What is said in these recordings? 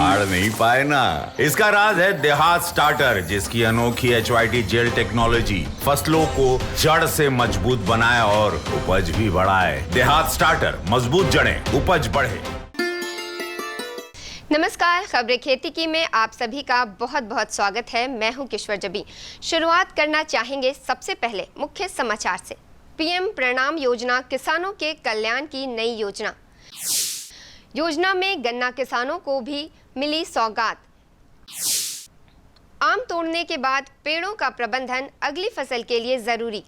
हार नहीं पाए ना। इसका राज है देहात स्टार्टर, जिसकी अनोखी HYT जेल टेक्नोलॉजी फसलों को जड़ से मजबूत बनाए और उपज भी बढ़ाए। देहात स्टार्टर, मजबूत जड़ें, उपज बढ़े। नमस्कार, खबरें खेती की में आप सभी का बहुत बहुत स्वागत है। मैं हूं किश्वर जबी। शुरुआत करना चाहेंगे सबसे पहले मुख्य समाचार से। पीएम प्रणाम योजना किसानों के कल्याण की नई योजना। योजना में गन्ना किसानों को भी मिली सौगात। आम तोड़ने के बाद पेड़ों का प्रबंधन अगली फसल के लिए जरूरी।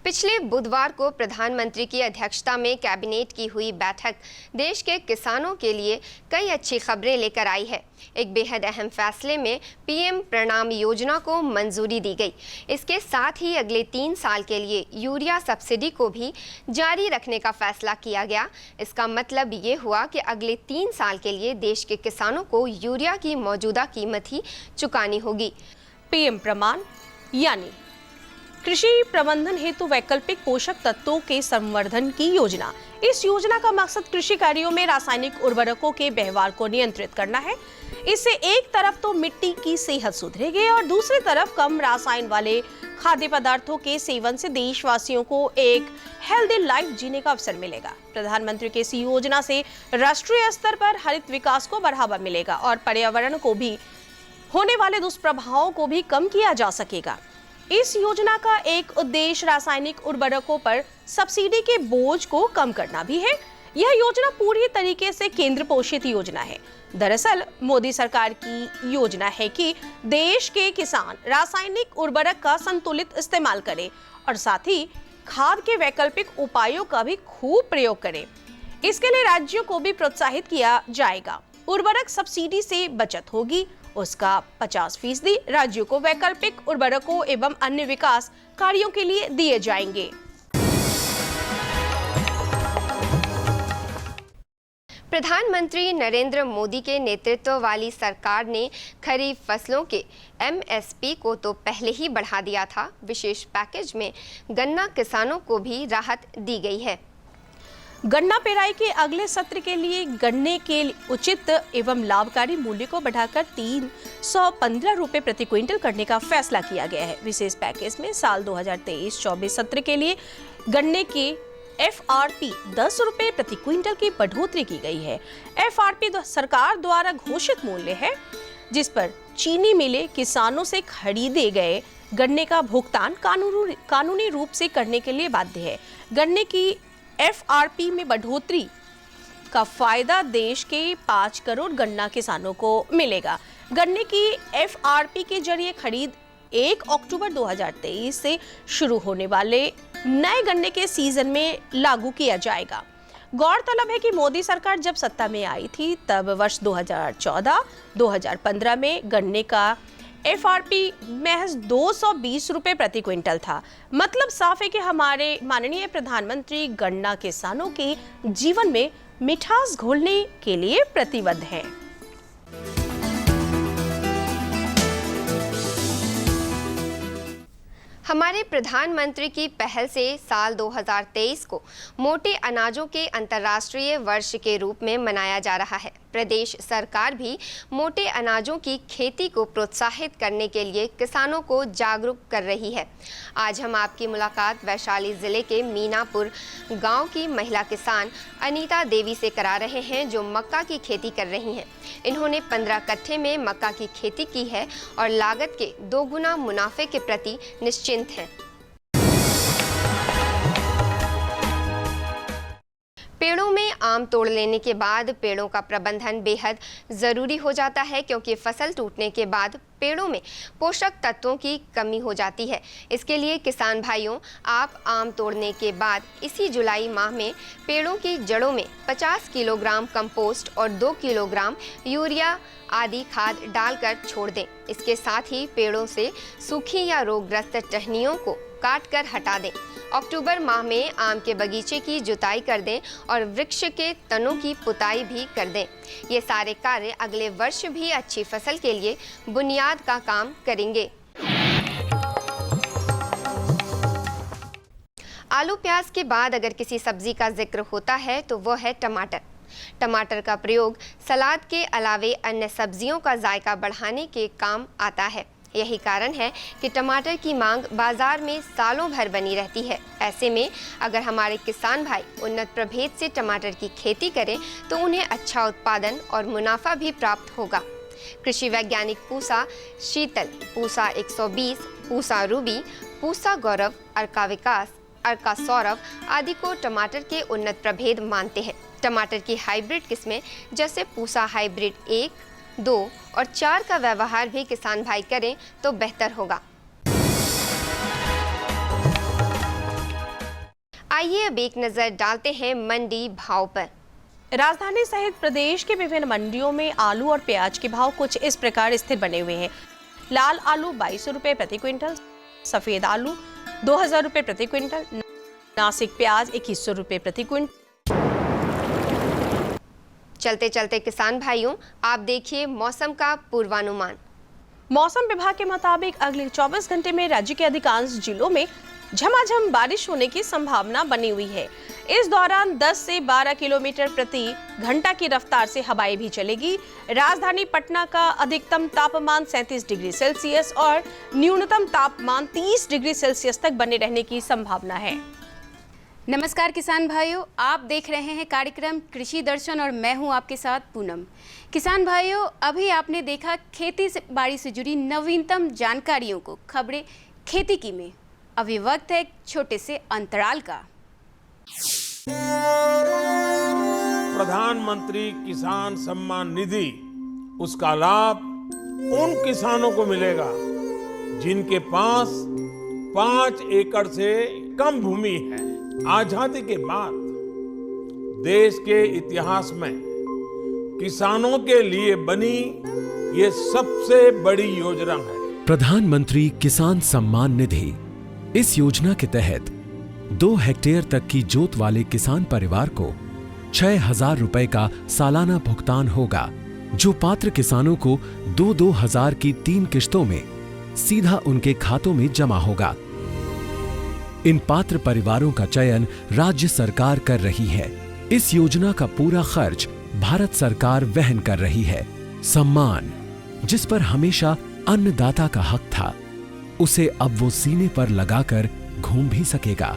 पिछले बुधवार को प्रधानमंत्री की अध्यक्षता में कैबिनेट की हुई बैठक देश के किसानों के लिए कई अच्छी खबरें लेकर आई है। एक बेहद अहम फैसले में पीएम प्रणाम योजना को मंजूरी दी गई। इसके साथ ही अगले 3 साल के लिए यूरिया सब्सिडी को भी जारी रखने का फैसला किया गया। इसका मतलब ये हुआ कि अगले 3 साल के लिए देश के किसानों को यूरिया की मौजूदा कीमत ही चुकानी होगी। पीएम प्रमाण यानी कृषि प्रबंधन हेतु वैकल्पिक पोषक तत्वों के संवर्धन की योजना। इस योजना का मकसद कृषि कार्यों में रासायनिक उर्वरकों के व्यवहार को नियंत्रित करना है। इससे एक तरफ तो मिट्टी की सेहत सुधरेगी और दूसरी तरफ कम रसायन वाले खाद्य पदार्थों के सेवन से देशवासियों को एक हेल्दी लाइफ जीने का अवसर मिलेगा। प्रधानमंत्री की इस योजना से राष्ट्रीय स्तर पर हरित विकास को बढ़ावा मिलेगा और पर्यावरण को भी होने वाले दुष्प्रभावों को भी कम किया जा सकेगा। इस योजना का एक उद्देश्य रासायनिक उर्वरकों पर सब्सिडी के बोझ को कम करना भी है। यह योजना पूरी तरीके से केंद्र पोषित योजना है। दरअसल मोदी सरकार की योजना है कि देश के किसान रासायनिक उर्वरक का संतुलित इस्तेमाल करें और साथ ही खाद के वैकल्पिक उपायों का भी खूब प्रयोग करें। इसके लिए राज्यों को भी प्रोत्साहित किया जाएगा। उर्वरक सब्सिडी से बचत होगी, उसका 50% राज्यों को वैकल्पिक उर्वरकों एवं अन्य विकास कार्यों के लिए दिए जाएंगे। प्रधानमंत्री नरेंद्र मोदी के नेतृत्व वाली सरकार ने खरीफ फसलों के MSP को तो पहले ही बढ़ा दिया था। विशेष पैकेज में गन्ना किसानों को भी राहत दी गई है। गन्ना पेराई के अगले सत्र के लिए गन्ने के उचित एवं लाभकारी मूल्य को बढ़ाकर 315 रुपए प्रति क्विंटल करने का फैसला किया गया है। विशेष पैकेज में साल 2023-24 सत्र के लिए गन्ने के FRP 10 रुपए प्रति क्विंटल की बढ़ोतरी की गई है। FRP सरकार द्वारा घोषित मूल्य है, जिस पर चीनी मिलें किसानों से खरीदे गए गन्ने का भुगतान कानूनी रूप से करने के लिए बाध्य है। गन्ने की FRP में बढ़ोतरी का फायदा देश के 5 करोड़ गन्ना किसानों को मिलेगा। गन्ने की FRP के जरिए खरीद 1 अक्टूबर 2023 से शुरू होने वाले नए गन्ने के सीजन में लागू किया जाएगा। गौरतलब है कि मोदी सरकार जब सत्ता में आई थी तब वर्ष 2014-2015 में गन्ने का FRP महज 220 रुपए प्रति क्विंटल था। मतलब साफ है कि हमारे माननीय प्रधानमंत्री गन्ना किसानों के जीवन में मिठास घोलने के लिए प्रतिबद्ध हैं। हमारे प्रधानमंत्री की पहल से साल 2023 को मोटे अनाजों के अंतर्राष्ट्रीय वर्ष के रूप में मनाया जा रहा है। प्रदेश सरकार भी मोटे अनाजों की खेती को प्रोत्साहित करने के लिए किसानों को जागरूक कर रही है। आज हम आपकी मुलाकात वैशाली जिले के मीनापुर गांव की महिला किसान अनीता देवी से करा रहे हैं, जो मक्का की खेती कर रही हैं। इन्होंने 15 कट्ठे में मक्का की खेती की है और लागत के 2 गुना मुनाफे के प्रति निश्चिंत हैं। पेड़ों में आम तोड़ लेने के बाद पेड़ों का प्रबंधन बेहद ज़रूरी हो जाता है, क्योंकि फसल टूटने के बाद पेड़ों में पोषक तत्वों की कमी हो जाती है। इसके लिए किसान भाइयों, आप आम तोड़ने के बाद इसी जुलाई माह में पेड़ों की जड़ों में 50 किलोग्राम कंपोस्ट और 2 किलोग्राम यूरिया आदि खाद डालकर छोड़ दें। इसके साथ ही पेड़ों से सूखी या रोगग्रस्त टहनियों को काट कर हटा दें। अक्टूबर माह में आम के बगीचे की जुताई कर दें और वृक्ष के तनों की पुताई भी कर दें। ये सारे कार्य अगले वर्ष भी अच्छी फसल के लिए बुनियाद का काम करेंगे। आलू प्याज के बाद अगर किसी सब्जी का जिक्र होता है तो वो है टमाटर। टमाटर का प्रयोग सलाद के अलावे अन्य सब्जियों का जायका बढ़ाने के काम आता है। यही कारण है कि टमाटर की मांग बाजार में सालों भर बनी रहती है। ऐसे में अगर हमारे किसान भाई उन्नत प्रभेद से टमाटर की खेती करें तो उन्हें अच्छा उत्पादन और मुनाफा भी प्राप्त होगा। कृषि वैज्ञानिक पूसा शीतल, पूसा 120, पूसा रूबी, पूसा गौरव, अर्का विकास, अर्का सौरभ आदि को टमाटर के उन्नत प्रभेद मानते हैं। टमाटर की हाइब्रिड किस्में जैसे पूसा हाइब्रिड 1, 2 और 4 का व्यवहार भी किसान भाई करें तो बेहतर होगा। आइए अब एक नजर डालते हैं मंडी भाव पर। राजधानी सहित प्रदेश के विभिन्न मंडियों में आलू और प्याज के भाव कुछ इस प्रकार स्थिर बने हुए हैं। लाल आलू 2200 रुपए प्रति क्विंटल, सफेद आलू 2000 रुपए प्रति क्विंटल, नासिक प्याज 2100 रुपए प्रति क्विंटल। चलते चलते किसान भाइयों, आप देखिए मौसम का पूर्वानुमान। मौसम विभाग के मुताबिक अगले 24 घंटे में राज्य के अधिकांश जिलों में झमाझम बारिश होने की संभावना बनी हुई है। इस दौरान 10 से 12 किलोमीटर प्रति घंटा की रफ्तार से हवाएं भी चलेगी। राजधानी पटना का अधिकतम तापमान 37 डिग्री सेल्सियस और न्यूनतम तापमान 30 डिग्री सेल्सियस तक बने रहने की संभावना है। नमस्कार किसान भाइयों, आप देख रहे हैं कार्यक्रम कृषि दर्शन और मैं हूं आपके साथ पूनम। किसान भाइयों, अभी आपने देखा खेती से बाड़ी से जुड़ी नवीनतम जानकारियों को, खबरें खेती की में। अभी वक्त है एक छोटे से अंतराल का। प्रधानमंत्री किसान सम्मान निधि, उसका लाभ उन किसानों को मिलेगा जिनके पास 5 एकड़ से कम भूमि है। आजादी के बाद देश के इतिहास में किसानों के लिए बनी ये सबसे बड़ी योजना है प्रधानमंत्री किसान सम्मान निधि। इस योजना के तहत 2 हेक्टेयर तक की जोत वाले किसान परिवार को 6,000 रुपए का सालाना भुगतान होगा, जो पात्र किसानों को 2-2 हजार की 3 किश्तों में सीधा उनके खातों में जमा होगा। इन पात्र परिवारों का चयन राज्य सरकार कर रही है। इस योजना का पूरा खर्च भारत सरकार वहन कर रही है। सम्मान, जिस पर हमेशा अन्नदाता का हक था, उसे अब वो सीने पर लगाकर घूम भी सकेगा।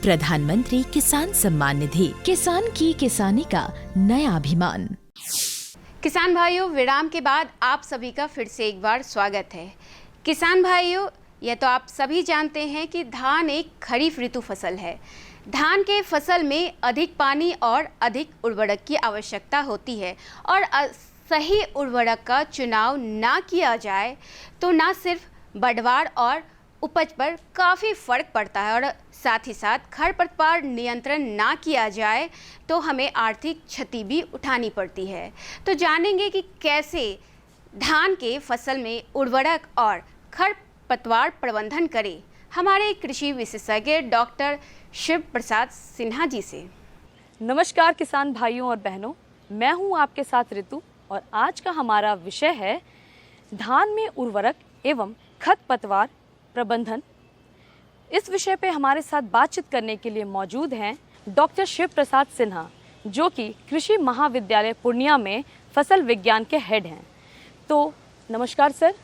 प्रधानमंत्री किसान सम्मान निधि, किसान की किसानी का नया अभिमान। किसान भाइयों, विराम के बाद आप सभी का फिर से एक बार स्वागत है। किसान भाइयों, यह तो आप सभी जानते हैं कि धान एक खरीफ ऋतु फसल है। धान के फसल में अधिक पानी और अधिक उर्वरक की आवश्यकता होती है और सही उर्वरक का चुनाव ना किया जाए तो ना सिर्फ बढ़वार और उपज पर काफ़ी फर्क पड़ता है और साथ ही साथ खरपतवार नियंत्रण ना किया जाए तो हमें आर्थिक क्षति भी उठानी पड़ती है। तो जानेंगे कि कैसे धान के फसल में उर्वरक और खरपतवार प्रबंधन करें हमारे कृषि विशेषज्ञ डॉक्टर शिव प्रसाद सिन्हा जी से। नमस्कार किसान भाइयों और बहनों, मैं हूं आपके साथ ऋतु और आज का हमारा विषय है धान में उर्वरक एवं खरपतवार प्रबंधन। इस विषय पे हमारे साथ बातचीत करने के लिए मौजूद हैं डॉक्टर शिव प्रसाद सिन्हा, जो कि कृषि महाविद्यालय पूर्णिया में फसल विज्ञान के हेड हैं। तो नमस्कार सर,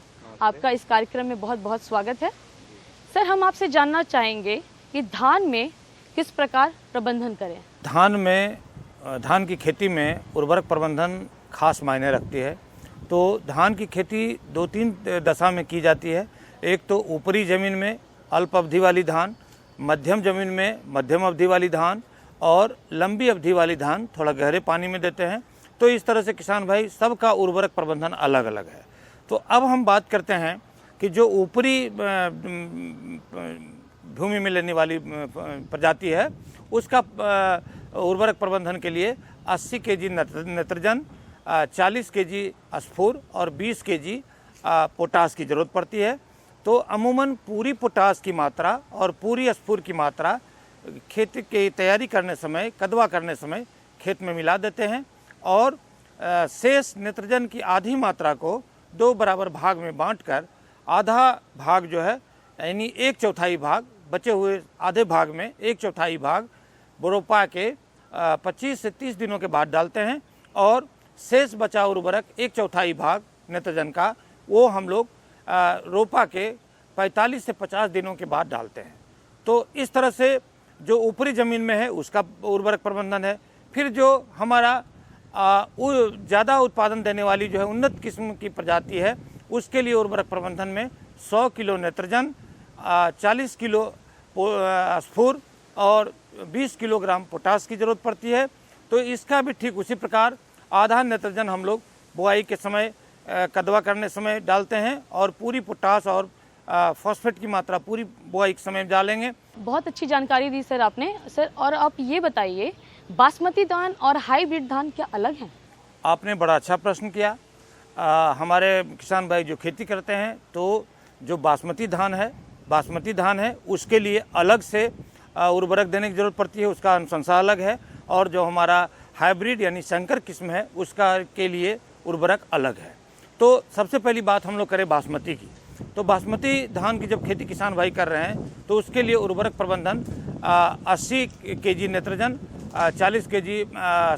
आपका इस कार्यक्रम में बहुत बहुत स्वागत है। सर, हम आपसे जानना चाहेंगे कि धान में किस प्रकार प्रबंधन करें। धान की खेती में उर्वरक प्रबंधन खास मायने रखती है। तो धान की खेती 2-3 दशा में की जाती है। एक तो ऊपरी ज़मीन में अल्प अवधि वाली धान, मध्यम ज़मीन में मध्यम अवधि वाली धान और लंबी अवधि वाली धान थोड़ा गहरे पानी में देते हैं। तो इस तरह से किसान भाई सबका उर्वरक प्रबंधन अलग अलग है। तो अब हम बात करते हैं कि जो ऊपरी भूमि में लेने वाली प्रजाति है, उसका उर्वरक प्रबंधन के लिए 80 केजी नाइट्रोजन, 40 केजी स्फूर और 20 केजी पोटास की ज़रूरत पड़ती है। तो अमूमन पूरी पोटास की मात्रा और पूरी स्फूर की मात्रा खेत की तैयारी करने समय, कदवा करने समय खेत में मिला देते हैं और शेष नाइट्रोजन की आधी मात्रा को 2 बराबर भाग में बांटकर आधा भाग जो है यानी 1/4 भाग बचे हुए आधे भाग में 1/4 भाग रोपा के 25 से 30 दिनों के बाद डालते हैं और शेष बचा उर्वरक 1/4 भाग नेत्रजन का वो हम लोग रोपा के 45 से 50 दिनों के बाद डालते हैं। तो इस तरह से जो ऊपरी ज़मीन में है उसका उर्वरक प्रबंधन है। फिर जो हमारा ज़्यादा उत्पादन देने वाली जो है उन्नत किस्म की प्रजाति है उसके लिए उर्वरक प्रबंधन में 100 किलो नेत्रजन, 40 किलो स्फूर और 20 किलोग्राम पोटास की जरूरत पड़ती है। तो इसका भी ठीक उसी प्रकार आधा नेत्रजन हम लोग बुआई के समय कदवा करने समय डालते हैं और पूरी पोटास और फॉस्फेट की मात्रा पूरी बुआई के समय डालेंगे। बहुत अच्छी जानकारी दी सर आपने। सर और आप ये बताइए, बासमती धान और हाइब्रिड धान क्या अलग हैं? आपने बड़ा अच्छा प्रश्न किया। हमारे किसान भाई जो खेती करते हैं तो जो बासमती धान है उसके लिए अलग से उर्वरक देने की जरूरत पड़ती है, उसका अनुशंसा अलग है। और जो हमारा हाइब्रिड यानी संकर किस्म है उसका के लिए उर्वरक अलग है। तो सबसे पहली बात हम लोग करें बासमती की, तो बासमती धान की जब खेती किसान भाई कर रहे हैं तो उसके लिए उर्वरक प्रबंधन 80 केजी नेत्रजन, 40 केजी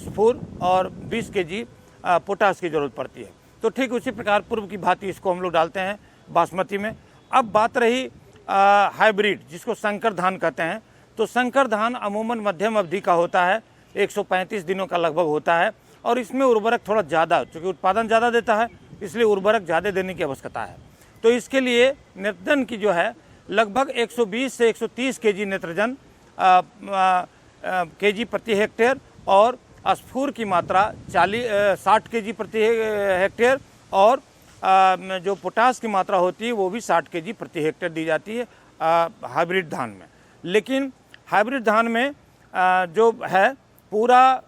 स्फूर और 20 केजी पोटास की जरूरत पड़ती है। तो ठीक उसी प्रकार पूर्व की भांति इसको हम लोग डालते हैं बासमती में। अब बात रही हाइब्रिड जिसको संकर धान कहते हैं, तो संकर धान अमूमन मध्यम अवधि का होता है, 135 दिनों का लगभग होता है और इसमें उर्वरक थोड़ा ज़्यादा, चूँकि उत्पादन ज़्यादा देता है इसलिए उर्वरक ज़्यादा देने की आवश्यकता है। तो इसके लिए नेत्रजन की जो है लगभग 120 से 130 केजी नेत्रजन केजी प्रति हेक्टेयर और स्फूर की मात्रा 60 केजी प्रति हेक्टेयर और जो पोटास की मात्रा होती है वो भी 60 केजी प्रति हेक्टेयर दी जाती है हाइब्रिड धान में। लेकिन हाइब्रिड धान में जो है पूरा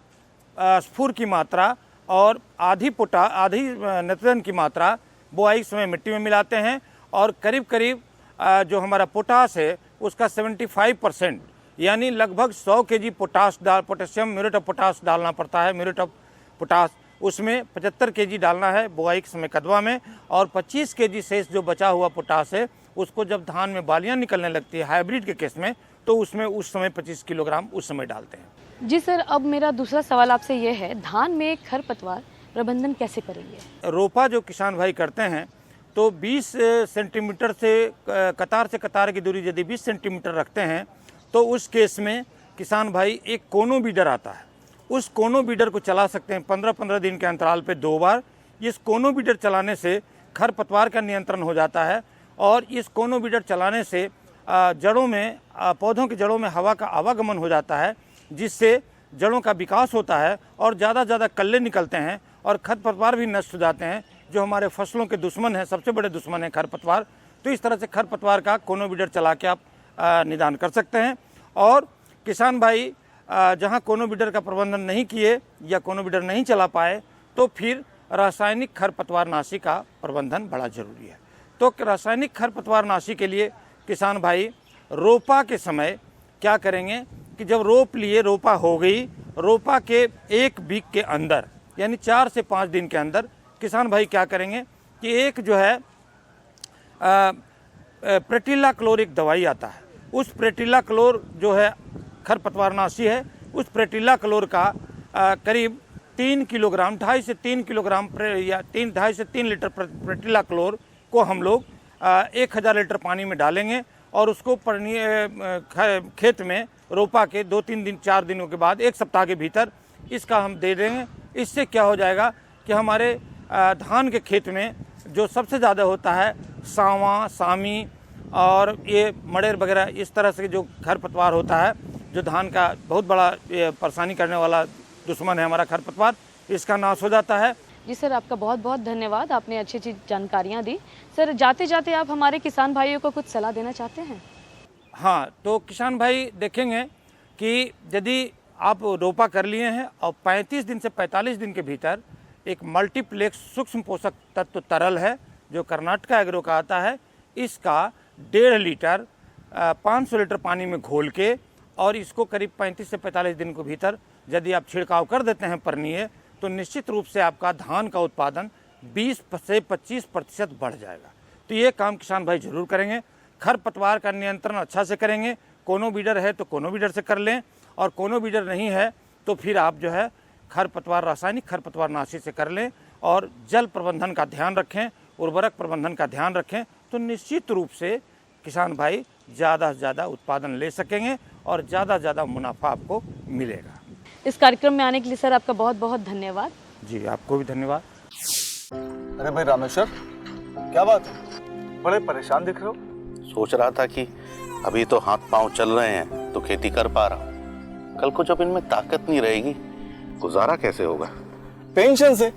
स्फूर की मात्रा और आधी नेत्रजन की मात्रा बुआई समय मिट्टी में मिलाते हैं और करीब करीब जो हमारा पोटास है उसका 75% यानी लगभग 100 KG potassium muriate of potash डालना पड़ता है। म्यूरेट ऑफ पोटास उसमें 75 केजी डालना है बुआई के समय कदवा में और 25 केजी शेष जो बचा हुआ पोटास है उसको जब धान में बालियां निकलने लगती है हाइब्रिड के केस में तो उसमें उस समय 25 किलोग्राम उस समय डालते हैं। जी सर, अब मेरा दूसरा सवाल आपसे ये है, धान में खरपतवार प्रबंधन कैसे करेंगे? रोपा जो किसान भाई करते हैं तो 20 सेंटीमीटर से कतार की दूरी यदि 20 सेंटीमीटर रखते हैं तो उस केस में किसान भाई एक कोनो बीडर आता है, उस कोनो बीडर को चला सकते हैं 15-15 दिन के अंतराल पे 2 बार। इस कोनो बीडर चलाने से खरपतवार का नियंत्रण हो जाता है और इस कोनो बीडर चलाने से जड़ों में पौधों की जड़ों में हवा का आवागमन हो जाता है जिससे जड़ों का विकास होता है और ज़्यादा कल्ले निकलते हैं और खरपतवार भी नष्ट हो जाते हैं जो हमारे फसलों के दुश्मन हैं, सबसे बड़े दुश्मन है खरपतवार। तो इस तरह से खरपतवार का कोनो बीडर चला के आप निदान कर सकते हैं। और किसान भाई जहां कोनो बीडर का प्रबंधन नहीं किए या कोनो बीडर नहीं चला पाए तो फिर रासायनिक खरपतवारनाशी का प्रबंधन बड़ा जरूरी है। तो रासायनिक खरपतवारनाशी के लिए किसान भाई रोपा के समय क्या करेंगे कि जब रोपा हो गई, रोपा के 1 वीक के अंदर यानी 4 से 5 दिन के अंदर किसान भाई क्या करेंगे कि एक जो है प्रेटिला क्लोर एक दवाई आता है, उस प्रेटिला क्लोर जो है खरपतवारनाशी है, उस प्रेटिला क्लोर का करीब 3 किलोग्राम 2.5 से 3 किलोग्राम या 2.5 से 3 लीटर प्रेटिला क्लोर को हम लोग 1000 लीटर पानी में डालेंगे और उसको खेत में रोपा के 2-3 दिन 4 दिनों के बाद 1 सप्ताह के भीतर इसका हम दे देंगे। इससे क्या हो जाएगा कि हमारे धान के खेत में जो सबसे ज़्यादा होता है सांवा, सामी और ये मड़ेर वगैरह इस तरह से जो खरपतवार होता है जो धान का बहुत बड़ा परेशानी करने वाला दुश्मन है हमारा खरपतवार, इसका नाश हो जाता है। जी सर, आपका बहुत बहुत धन्यवाद, आपने अच्छी अच्छी जानकारियाँ दी। सर जाते जाते आप हमारे किसान भाइयों को कुछ सलाह देना चाहते हैं? हाँ, तो किसान भाई देखेंगे कि यदि आप रोपा कर लिए हैं और 35 दिन से 45 दिन के भीतर एक मल्टीप्लेक्स सूक्ष्म पोषक तत्व तरल है जो कर्नाटक एग्रो का आता है, इसका 1.5 लीटर 500 लीटर पानी में घोल के और इसको करीब 35 से 45 दिन के भीतर यदि आप छिड़काव कर देते हैं परनीय तो निश्चित रूप से आपका धान का उत्पादन 20 से 25% बढ़ जाएगा। तो ये काम किसान भाई जरूर करेंगे। खरपतवार का नियंत्रण अच्छा से करेंगे। कोनो बीडर है तो कोनो बीडर से कर लें, और कोनो बीडर नहीं है तो फिर आप जो है खरपतवार रासायनिक खरपतवार नाशी से कर लें, और जल प्रबंधन का ध्यान रखें, उर्वरक प्रबंधन का ध्यान रखें, तो निश्चित रूप से किसान भाई ज़्यादा से ज़्यादा उत्पादन ले सकेंगे और ज़्यादा से ज़्यादा मुनाफा आपको मिलेगा। इस कार्यक्रम में आने के लिए सर आपका बहुत बहुत धन्यवाद। जी, आपको भी धन्यवाद। अरे भाई रामेश्वर, क्या बात है, बड़े परेशान दिख रहे हो? सोच रहा था कि अभी तो हाथ पांव चल रहे हैं तो खेती कर पा रहा हूँ, कल को जब इनमें ताकत नहीं रहेगी गुजारा कैसे होगा? पेंशन से।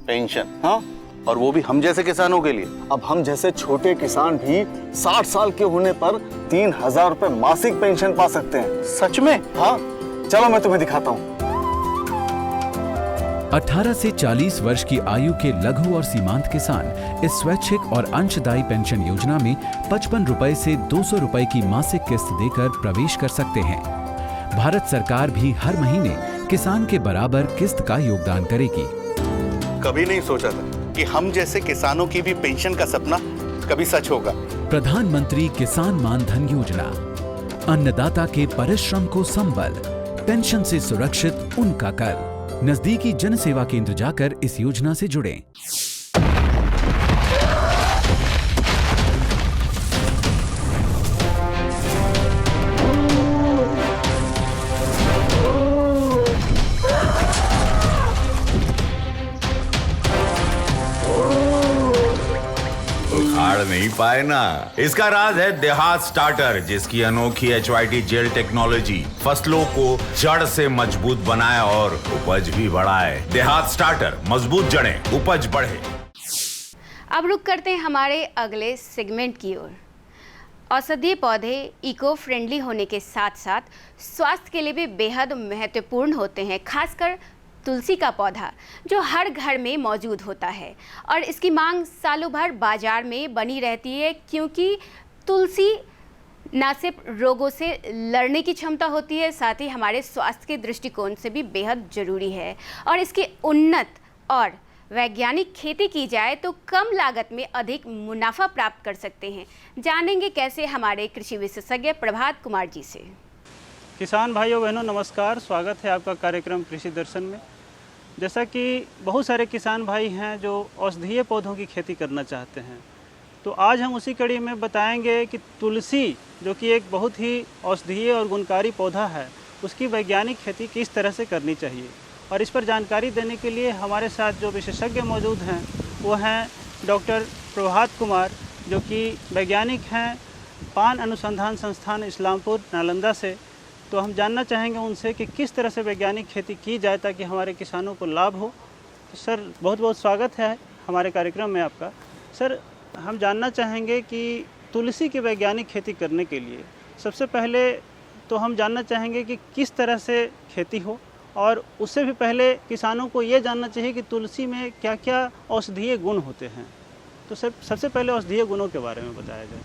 पेंशन? हाँ, और वो भी हम जैसे किसानों के लिए। अब हम जैसे छोटे किसान भी 60 साल के होने पर 3000 रुपए मासिक पेंशन पा सकते हैं। सच में? हाँ, चलो मैं तुम्हें दिखाता हूँ। 18 से 40 वर्ष की आयु के लघु और सीमांत किसान इस स्वैच्छिक और अंशदायी पेंशन योजना में 55 रुपए से 200 रुपए की मासिक किस्त देकर प्रवेश कर सकते हैं। भारत सरकार भी हर महीने किसान के बराबर किस्त का योगदान करेगी। कभी नहीं सोचा था कि हम जैसे किसानों की भी पेंशन का सपना कभी सच होगा। प्रधानमंत्री किसान मान धन योजना, अन्नदाता के परिश्रम को संबल, पेंशन से सुरक्षित उनका कर। नजदीकी जन सेवा केंद्र जाकर इस योजना से जुड़ें। उखाड़ नहीं पाए ना, इसका राज है देहात स्टार्टर, जिसकी अनोखी HYT जेल टेक्नोलॉजी फसलों को जड़ से मजबूत बनाए और उपज भी बढ़ाए। देहात स्टार्टर, मजबूत जड़ें, उपज बढ़े। अब रुक करते हैं हमारे अगले सेगमेंट की ओर। औषधीय पौधे इको फ्रेंडली होने के साथ साथ स्वास्थ्य के लिए भी बेहद महत्वपूर्ण होते हैं, खासकर तुलसी का पौधा जो हर घर में मौजूद होता है और इसकी मांग सालों भर बाजार में बनी रहती है, क्योंकि तुलसी न सिर्फ रोगों से लड़ने की क्षमता होती है, साथ ही हमारे स्वास्थ्य के दृष्टिकोण से भी बेहद ज़रूरी है। और इसकी उन्नत और वैज्ञानिक खेती की जाए तो कम लागत में अधिक मुनाफा प्राप्त कर सकते हैं। जानेंगे कैसे, हमारे कृषि विशेषज्ञ प्रभात कुमार जी से। किसान भाइयों बहनों नमस्कार, स्वागत है आपका कार्यक्रम कृषि दर्शन में। जैसा कि बहुत सारे किसान भाई हैं जो औषधीय पौधों की खेती करना चाहते हैं, तो आज हम उसी कड़ी में बताएंगे कि तुलसी जो कि एक बहुत ही औषधीय और गुणकारी पौधा है, उसकी वैज्ञानिक खेती किस तरह से करनी चाहिए। और इस पर जानकारी देने के लिए हमारे साथ जो विशेषज्ञ मौजूद हैं वो हैं डॉक्टर प्रभात कुमार, जो कि वैज्ञानिक हैं पान अनुसंधान संस्थान इस्लामपुर नालंदा से। तो हम जानना चाहेंगे उनसे कि किस तरह से वैज्ञानिक खेती की जाए ताकि हमारे किसानों को लाभ हो। तो सर बहुत बहुत स्वागत है हमारे कार्यक्रम में आपका। सर हम जानना चाहेंगे कि तुलसी की वैज्ञानिक खेती करने के लिए सबसे पहले तो हम जानना चाहेंगे कि किस तरह से खेती हो, और उससे भी पहले किसानों को ये जानना चाहिए कि तुलसी में क्या क्या औषधीय गुण होते हैं। तो सर सबसे पहले औषधीय गुणों के बारे में बताया जाए।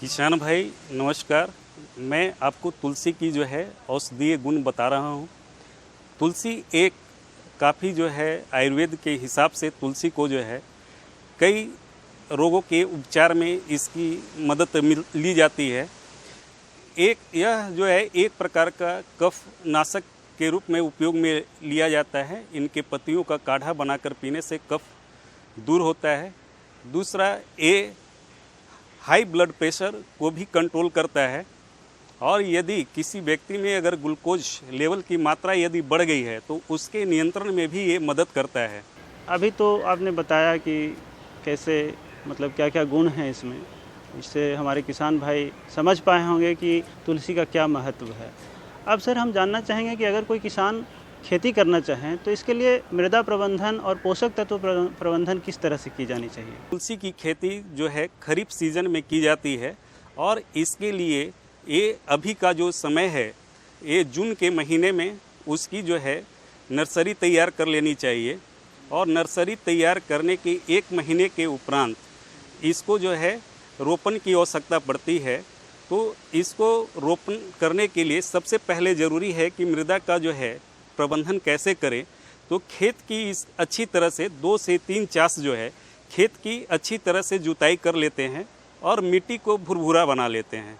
किसान भाई नमस्कार, मैं आपको तुलसी की जो है औषधीय गुण बता रहा हूँ। तुलसी एक काफ़ी जो है आयुर्वेद के हिसाब से तुलसी को जो है कई रोगों के उपचार में इसकी मदद ली जाती है। यह जो है एक प्रकार का कफ नाशक के रूप में उपयोग में लिया जाता है। इनके पत्तियों का काढ़ा बनाकर पीने से कफ दूर होता है। दूसरा, ये हाई ब्लड प्रेशर को भी कंट्रोल करता है, और यदि किसी व्यक्ति में अगर ग्लूकोज लेवल की मात्रा यदि बढ़ गई है तो उसके नियंत्रण में भी ये मदद करता है। अभी तो आपने बताया कि कैसे मतलब क्या क्या गुण हैं इसमें, इससे हमारे किसान भाई समझ पाए होंगे कि तुलसी का क्या महत्व है। अब सर हम जानना चाहेंगे कि अगर कोई किसान खेती करना चाहें तो इसके लिए मृदा प्रबंधन और पोषक तत्व प्रबंधन किस तरह से की जानी चाहिए। तुलसी की खेती जो है खरीफ सीजन में की जाती है, और इसके लिए ये अभी का जो समय है ये जून के महीने में उसकी जो है नर्सरी तैयार कर लेनी चाहिए, और नर्सरी तैयार करने के 1 महीने के उपरांत इसको जो है रोपण की आवश्यकता पड़ती है। तो इसको रोपण करने के लिए सबसे पहले ज़रूरी है कि मृदा का जो है प्रबंधन कैसे करें। तो खेत की इस अच्छी तरह से 2 से 3 चास जो है खेत की अच्छी तरह से जुताई कर लेते हैं, और मिट्टी को भुरभुरा बना लेते हैं।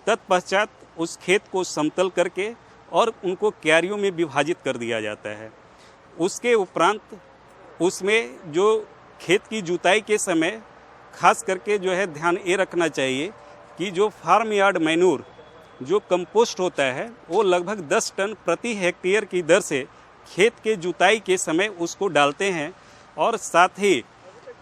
तत्पश्चात उस खेत को समतल करके और उनको क्यारियों में विभाजित कर दिया जाता है। उसके उपरांत उसमें जो खेत की जुताई के समय खास करके जो है ध्यान ये रखना चाहिए कि जो फार्म यार्ड मैन्यूर जो कंपोस्ट होता है वो लगभग 10 टन प्रति हेक्टेयर की दर से खेत के जुताई के समय उसको डालते हैं। और साथ ही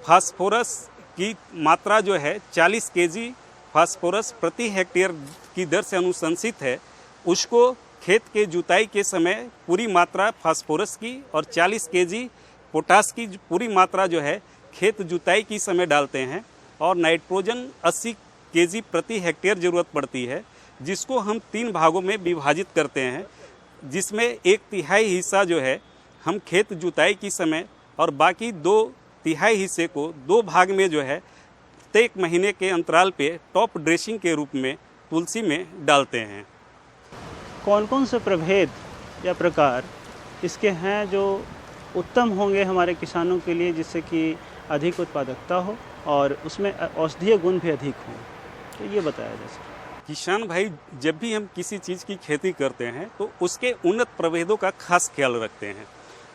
फास्फोरस की मात्रा जो है 40 केजी फास्फोरस प्रति हेक्टेयर की दर से अनुशंसित है। उसको खेत के जुताई के समय पूरी मात्रा फास्फोरस की और 40 केजी पोटास की पूरी मात्रा जो है खेत जुताई की समय डालते हैं। और नाइट्रोजन 80 केजी प्रति हेक्टेयर ज़रूरत पड़ती है, जिसको हम 3 भागों में विभाजित करते हैं, जिसमें 1/3 हिस्सा जो है हम खेत जुताई की समय और बाकी 2/3 हिस्से को 2 भाग में जो है प्रत्येक महीने के अंतराल पे टॉप ड्रेसिंग के रूप में तुलसी में डालते हैं। कौन कौन से प्रभेद या प्रकार इसके हैं जो उत्तम होंगे हमारे किसानों के लिए, जिससे कि अधिक उत्पादकता हो और उसमें औषधीय गुण भी अधिक हों, तो ये बताया जाए सर। किसान भाई, जब भी हम किसी चीज़ की खेती करते हैं तो उसके उन्नत प्रभेदों का खास ख्याल रखते हैं।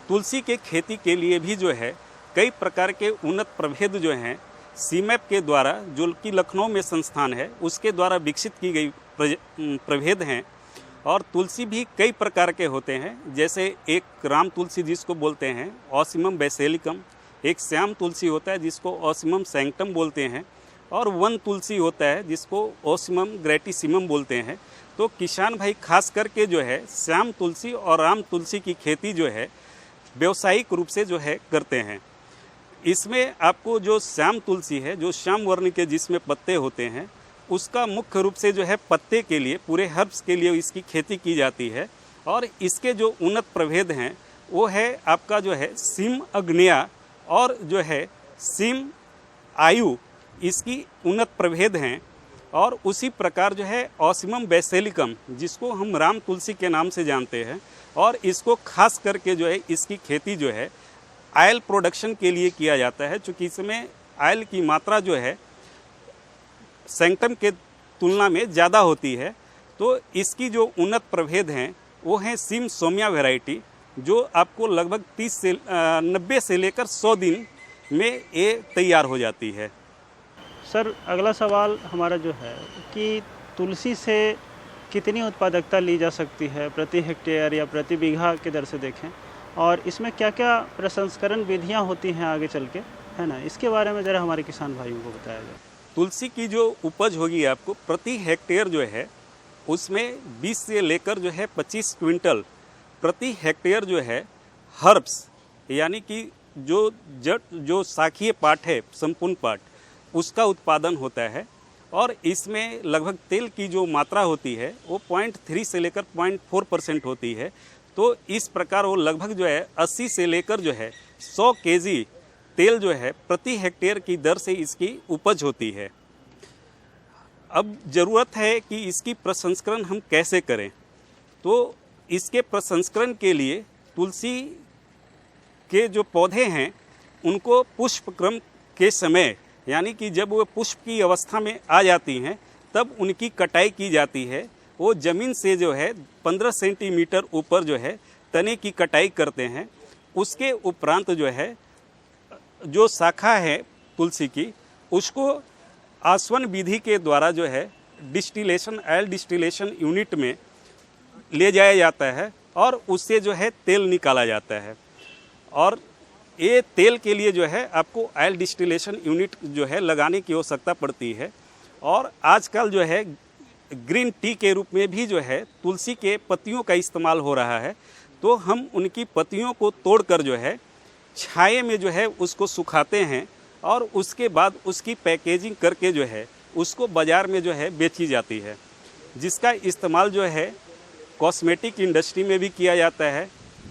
तुलसी के खेती के लिए भी जो है कई प्रकार के उन्नत प्रभेद जो हैं सीमैप के द्वारा, जो कि लखनऊ में संस्थान है, उसके द्वारा विकसित की गई प्रभेद हैं। और तुलसी भी कई प्रकार के होते हैं, जैसे एक राम तुलसी जिसको बोलते हैं ऑसिमम बैसेलिकम, एक श्याम तुलसी होता है जिसको ऑसिमम सैंक्टम बोलते हैं, और वन तुलसी होता है जिसको ऑसिमम ग्रेटिसिमम बोलते हैं। तो किसान भाई खास करके जो है श्याम तुलसी और राम तुलसी की खेती जो है व्यावसायिक रूप से जो है करते हैं। इसमें आपको जो श्याम तुलसी है, जो श्याम वर्ण के जिसमें पत्ते होते हैं, उसका मुख्य रूप से जो है पत्ते के लिए, पूरे हर्ब्स के लिए इसकी खेती की जाती है। और इसके जो उन्नत प्रभेद हैं वो है आपका जो है सिम अग्नेया और जो है सिम आयु, इसकी उन्नत प्रभेद हैं। और उसी प्रकार जो है ऑसिमम बैसेलिकम, जिसको हम राम तुलसी के नाम से जानते हैं, और इसको खास करके जो है इसकी खेती जो है ऑयल प्रोडक्शन के लिए किया जाता है, चूँकि इसमें ऑयल की मात्रा जो है सैंक्टम के तुलना में ज़्यादा होती है। तो इसकी जो उन्नत प्रभेद हैं वो हैं सिम सोमिया वैरायटी, जो आपको लगभग 90 से लेकर 100 दिन में ये तैयार हो जाती है। सर, अगला सवाल हमारा जो है कि तुलसी से कितनी उत्पादकता ली जा सकती है प्रति हेक्टेयर या प्रति बीघा के दर से देखें, और इसमें क्या क्या प्रसंस्करण विधियां होती हैं आगे चल के, है ना, इसके बारे में ज़रा हमारे किसान भाइयों को बताया जाए। तुलसी की जो उपज होगी आपको प्रति हेक्टेयर जो है उसमें 20 से लेकर जो है 25 क्विंटल प्रति हेक्टेयर जो है हर्ब्स, यानी कि जो शाखीय पार्ट है, संपूर्ण पार्ट, उसका उत्पादन होता है। और इसमें लगभग तेल की जो मात्रा होती है वो 0.3 से लेकर 0.4% होती है। तो इस प्रकार वो लगभग जो है 80 से लेकर जो है 100 केजी तेल जो है प्रति हेक्टेयर की दर से इसकी उपज होती है। अब ज़रूरत है कि इसकी प्रसंस्करण हम कैसे करें। तो इसके प्रसंस्करण के लिए तुलसी के जो पौधे हैं उनको पुष्प क्रम के समय, यानी कि जब वो पुष्प की अवस्था में आ जाती हैं तब उनकी कटाई की जाती है। वो ज़मीन से जो है 15 सेंटीमीटर ऊपर जो है तने की कटाई करते हैं। उसके उपरांत जो है जो शाखा है तुलसी की, उसको आसवन विधि के द्वारा जो है डिस्टिलेशन, ऑयल डिस्टिलेशन यूनिट में ले जाया जाता है और उससे जो है तेल निकाला जाता है। और ये तेल के लिए जो है आपको ऑयल डिस्टिलेशन यूनिट जो है लगाने की आवश्यकता पड़ती है। और आजकल जो है ग्रीन टी के रूप में भी जो है तुलसी के पत्तियों का इस्तेमाल हो रहा है। तो हम उनकी पत्तियों को तोड़कर जो है छाये में जो है उसको सुखाते हैं और उसके बाद उसकी पैकेजिंग करके जो है उसको बाज़ार में जो है बेची जाती है, जिसका इस्तेमाल जो है कॉस्मेटिक इंडस्ट्री में भी किया जाता है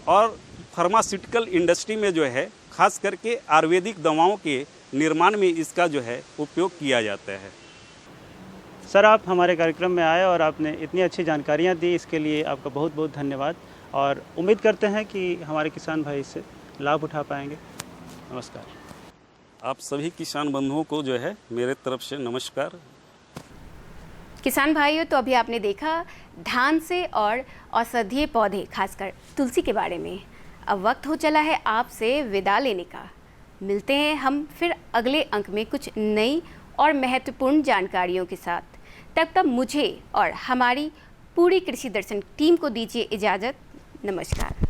और फार्मास्यूटिकल इंडस्ट्री में जो है खास करके आयुर्वेदिक दवाओं के निर्माण में इसका जो है उपयोग किया जाता है। सर, आप हमारे कार्यक्रम में आए और आपने इतनी अच्छी जानकारियाँ दी, इसके लिए आपका बहुत बहुत धन्यवाद। और उम्मीद करते हैं कि हमारे किसान भाई इससे लाभ उठा पाएंगे। नमस्कार। आप सभी किसान बंधुओं को जो है मेरे तरफ से नमस्कार। किसान भाइयों, तो अभी आपने देखा धान से और औषधीय पौधे खासकर तुलसी के बारे में। अब वक्त हो चला है आपसे विदा लेने का। मिलते हैं हम फिर अगले अंक में कुछ नई और महत्वपूर्ण जानकारियों के साथ। तब तक मुझे और हमारी पूरी कृषि दर्शन टीम को दीजिए इजाज़त। नमस्कार।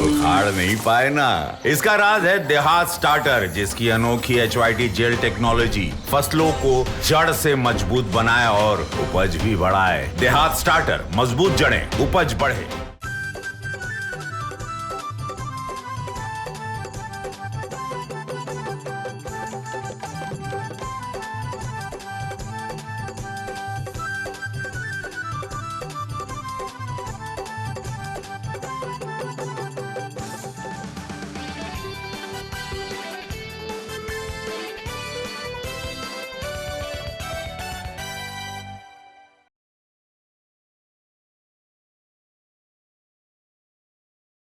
उखाड़ नहीं पाए ना। इसका राज है देहात स्टार्टर, जिसकी अनोखी HYT जेल टेक्नोलॉजी फसलों को जड़ से मजबूत बनाए और उपज भी बढ़ाए। देहात स्टार्टर, मजबूत जड़ें, उपज बढ़े।